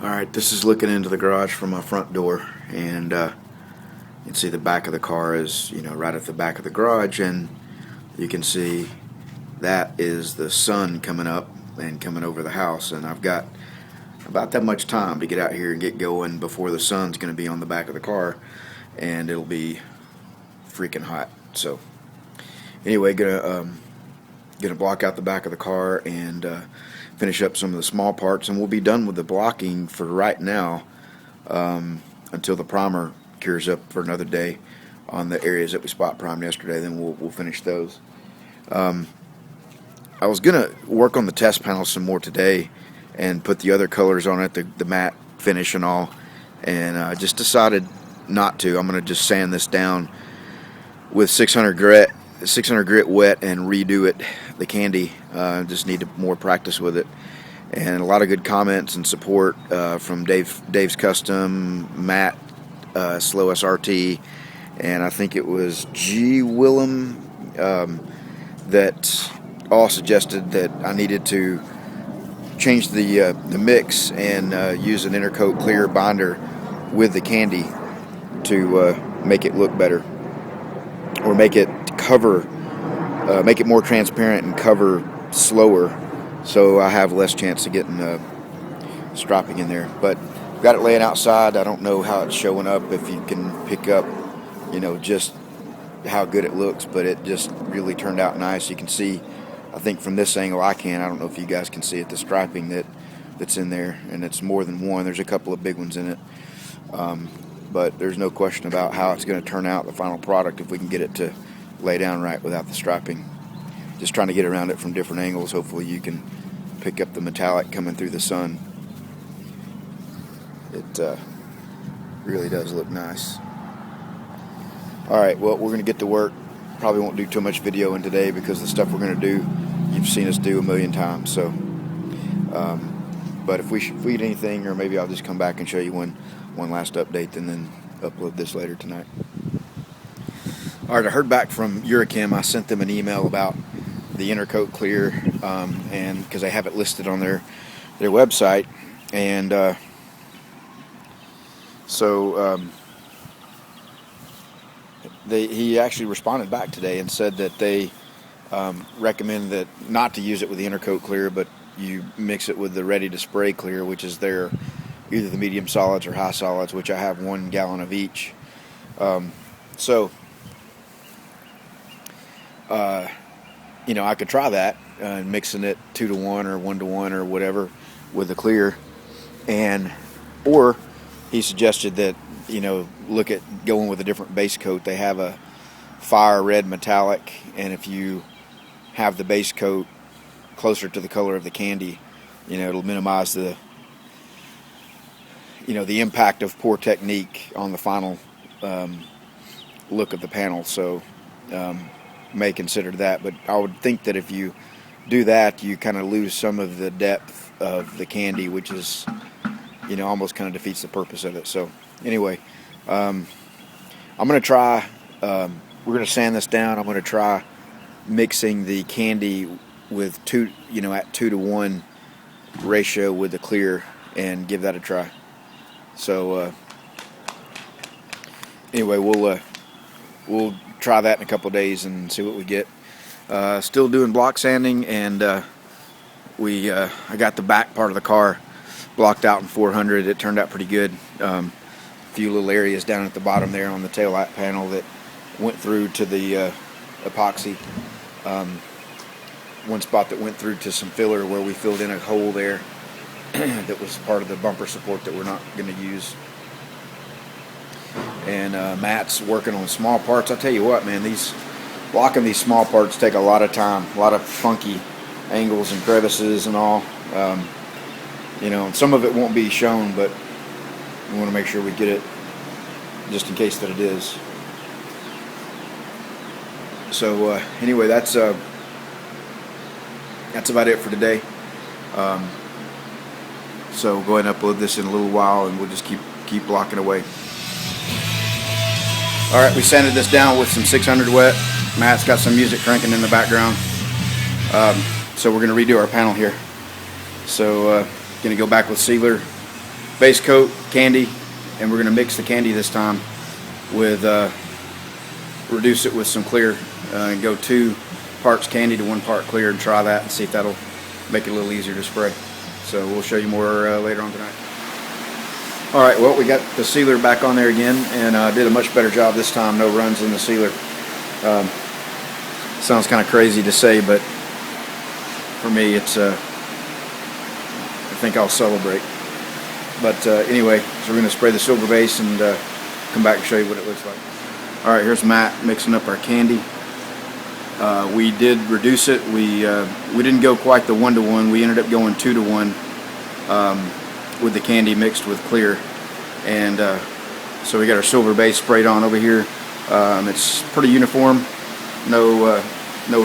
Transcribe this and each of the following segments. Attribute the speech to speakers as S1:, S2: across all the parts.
S1: Alright, this is looking into the garage from my front door, and you can see the back of the car is, right at the back of the garage, and you can see that is the sun coming up and coming over the house, and I've got about that much time to get out here and get going before the sun's going to be on the back of the car, and it'll be freaking hot. So anyway, gonna block out the back of the car and finish up some of the small parts, and we'll be done with the blocking for right now, until the primer cures up for another day on the areas that we spot primed yesterday. Then we'll finish those. I was gonna work on the test panel some more today and put the other colors on it, the matte finish and all, and I just decided not to. I'm gonna just sand this down with 600 grit wet and redo it, the candy. Just need more practice with it, and a lot of good comments and support from Dave's Custom, Matt, Slow SRT, and I think it was G. Willem that all suggested that I needed to change the mix and use an intercoat clear binder with the candy to make it look better, or make it make it more transparent and cover slower, so I have less chance of getting striping in there. But got it laying outside. I don't know how it's showing up, if you can pick up, just how good it looks, but it just really turned out nice. You can see, I think from this angle I don't know if you guys can see it, the striping that's in there, and it's more than one. There's a couple of big ones in it, but there's no question about how it's going to turn out, the final product, if we can get it to lay down right without the striping. Just trying to get around it from different angles. Hopefully you can pick up the metallic coming through the sun. It really does look nice. Alright, well, we're going to get to work. Probably won't do too much video in today because the stuff we're going to do, you've seen us do a million times. So, but if we need anything, or maybe I'll just come back and show you one last update and then upload this later tonight. Alright, I heard back from Eurochem. I sent them an email about the intercoat clear, and because they have it listed on their website, and so he actually responded back today and said that they recommend that not to use it with the intercoat clear, but you mix it with the ready to spray clear, which is either the medium solids or high solids, which I have 1 gallon of each. I could try that, mixing it 2 to 1 or 1 to 1 or whatever with the clear, or he suggested that look at going with a different base coat. They have a fire red metallic, and if you have the base coat closer to the color of the candy, it'll minimize the impact of poor technique on the final look of the panel. So may consider that, but I would think that if you do that, you kind of lose some of the depth of the candy, which is almost kind of defeats the purpose of it. So anyway, I'm going to try, we're going to sand this down. I'm going to try mixing the candy with at 2 to 1 ratio with the clear, and give that a try. So anyway, we'll try that in a couple of days and see what we get. Still doing block sanding, and I got the back part of the car blocked out in 400. It turned out pretty good. A few little areas down at the bottom there on the taillight panel that went through to the epoxy. One spot that went through to some filler where we filled in a hole there that was part of the bumper support that we're not going to use. And Matt's working on small parts. I'll tell you what, man, blocking these small parts take a lot of time, a lot of funky angles and crevices and all. And some of it won't be shown, but we want to make sure we get it just in case that it is. So anyway, that's about it for today. So go ahead and upload this in a little while, and we'll just keep blocking away. Alright, we sanded this down with some 600 wet. Matt's got some music cranking in the background. So we're going to redo our panel here. So going to go back with sealer, base coat candy, and we're going to mix the candy this time with reduce it with some clear and go 2 parts candy to 1 part clear, and try that and see if that'll make it a little easier to spray. So we'll show you more later on tonight. Alright, well, we got the sealer back on there again, and did a much better job this time. No runs in the sealer. Sounds kind of crazy to say, but for me it's I think I'll celebrate. But anyway, so we're going to spray the silver base and come back and show you what it looks like. Alright, here's Matt mixing up our candy. We did reduce it. We didn't go quite the 1-to-1. We ended up going 2-to-1 with the candy mixed with clear. And so we got our silver base sprayed on over here. It's pretty uniform. No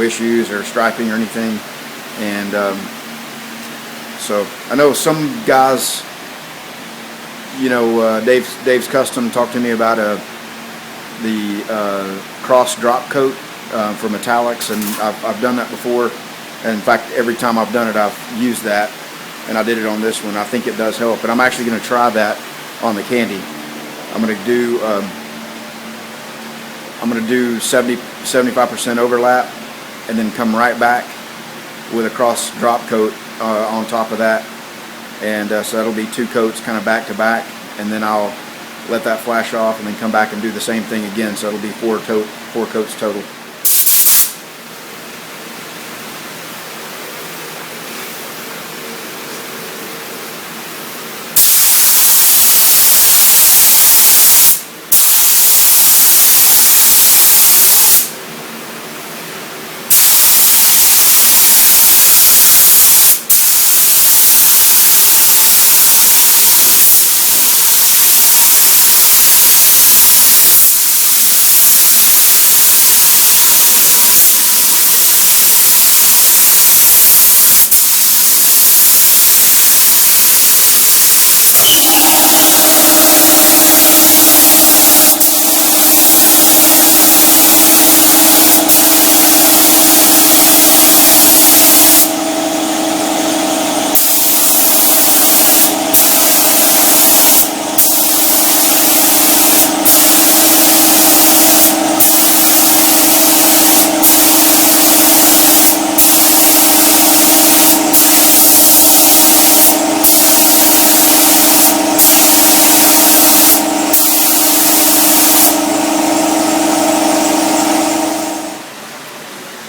S1: issues or striping or anything. And so I know some guys, you know, Dave's Custom talked to me about the cross drop coat for metallics, and I've done that before. And in fact, every time I've done it, I've used that, and I did it on this one. I think it does help, but I'm actually going to try that on the candy. I'm going to do 75% overlap, and then come right back with a cross drop coat on top of that, and so that'll be 2 coats kind of back to back, and then I'll let that flash off and then come back and do the same thing again, so it'll be 4 coats total.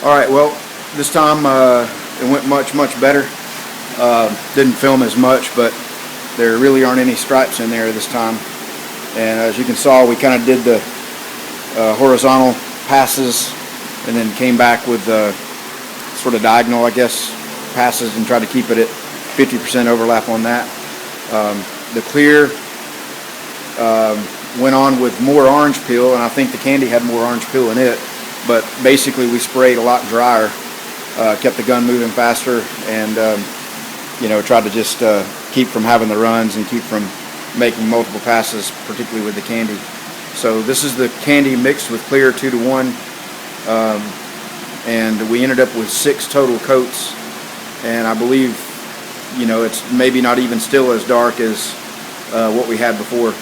S1: Alright, well, this time it went much better. Didn't film as much, but there really aren't any stripes in there this time. And as you can saw, we kind of did the horizontal passes and then came back with sort of diagonal, I guess, passes, and tried to keep it at 50% overlap on that. The clear went on with more orange peel, and I think the candy had more orange peel in it. But basically, we sprayed a lot drier, kept the gun moving faster, and you know, tried to just keep from having the runs and keep from making multiple passes, particularly with the candy. So this is the candy mixed with clear 2-to-1, and we ended up with 6 total coats. And I believe, you know, it's maybe not even still as dark as what we had before.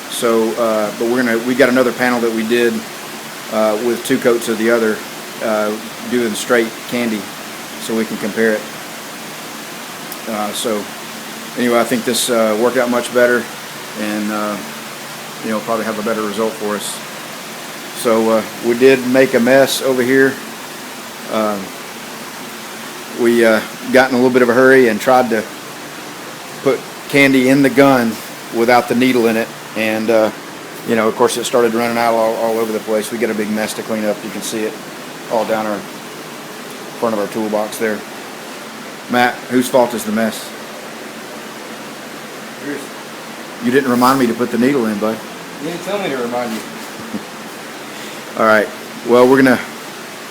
S1: So, but we got another panel that we did. With 2 coats of the other, doing straight candy, so we can compare it. So anyway, I think this worked out much better, and you know, probably have a better result for us. So we did make a mess over here. We got in a little bit of a hurry and tried to put candy in the gun without the needle in it, and you know, of course, it started running out all over the place. We got a big mess to clean up. You can see it all down our front of our toolbox there. Matt, whose fault is the mess?
S2: Yours.
S1: You didn't remind me to put the needle in, bud.
S2: You didn't tell me to remind you.
S1: All right. Well,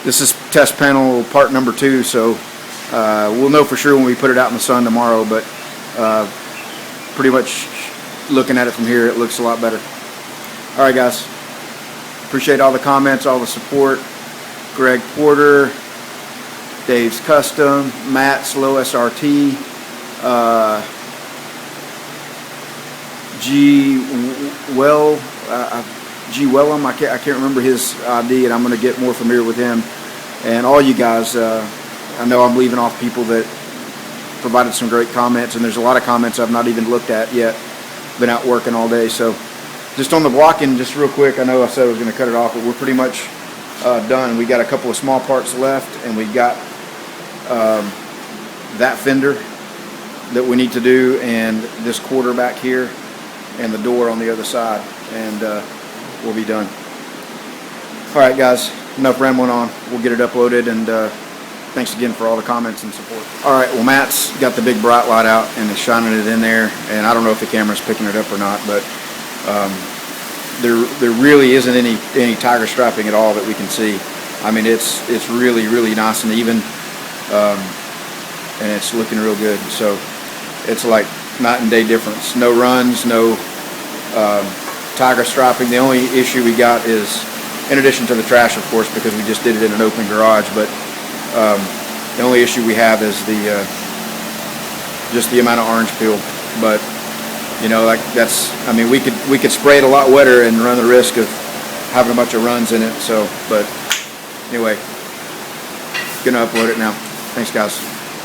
S1: this is test panel part number 2, so we'll know for sure when we put it out in the sun tomorrow, but pretty much looking at it from here, it looks a lot better. All right, guys. Appreciate all the comments, all the support. Greg Porter, Dave's Custom, Matt Slow SRT, G Well, G Wellum. I can't remember his ID, and I'm going to get more familiar with him. And all you guys, I know I'm leaving off people that provided some great comments, and there's a lot of comments I've not even looked at yet. Been out working all day, so just on the blocking, just real quick. I know I said I was going to cut it off, but we're pretty much done. We got a couple of small parts left, and we got that fender that we need to do, and this quarter back here, and the door on the other side, and we'll be done. All right, guys, enough rambling on. We'll get it uploaded, and thanks again for all the comments and support. All right, well, Matt's got the big bright light out and is shining it in there, and I don't know if the camera's picking it up or not, but there really isn't any tiger striping at all that we can see. I mean, it's really nice and even, and it's looking real good. So it's like night and day difference. No runs, no tiger striping. The only issue we got is, in addition to the trash, of course, because we just did it in an open garage, but the only issue we have is just the amount of orange peel. But you know, like I mean, we could spray it a lot wetter and run the risk of having a bunch of runs in it. So, but anyway, gonna upload it now. Thanks, guys.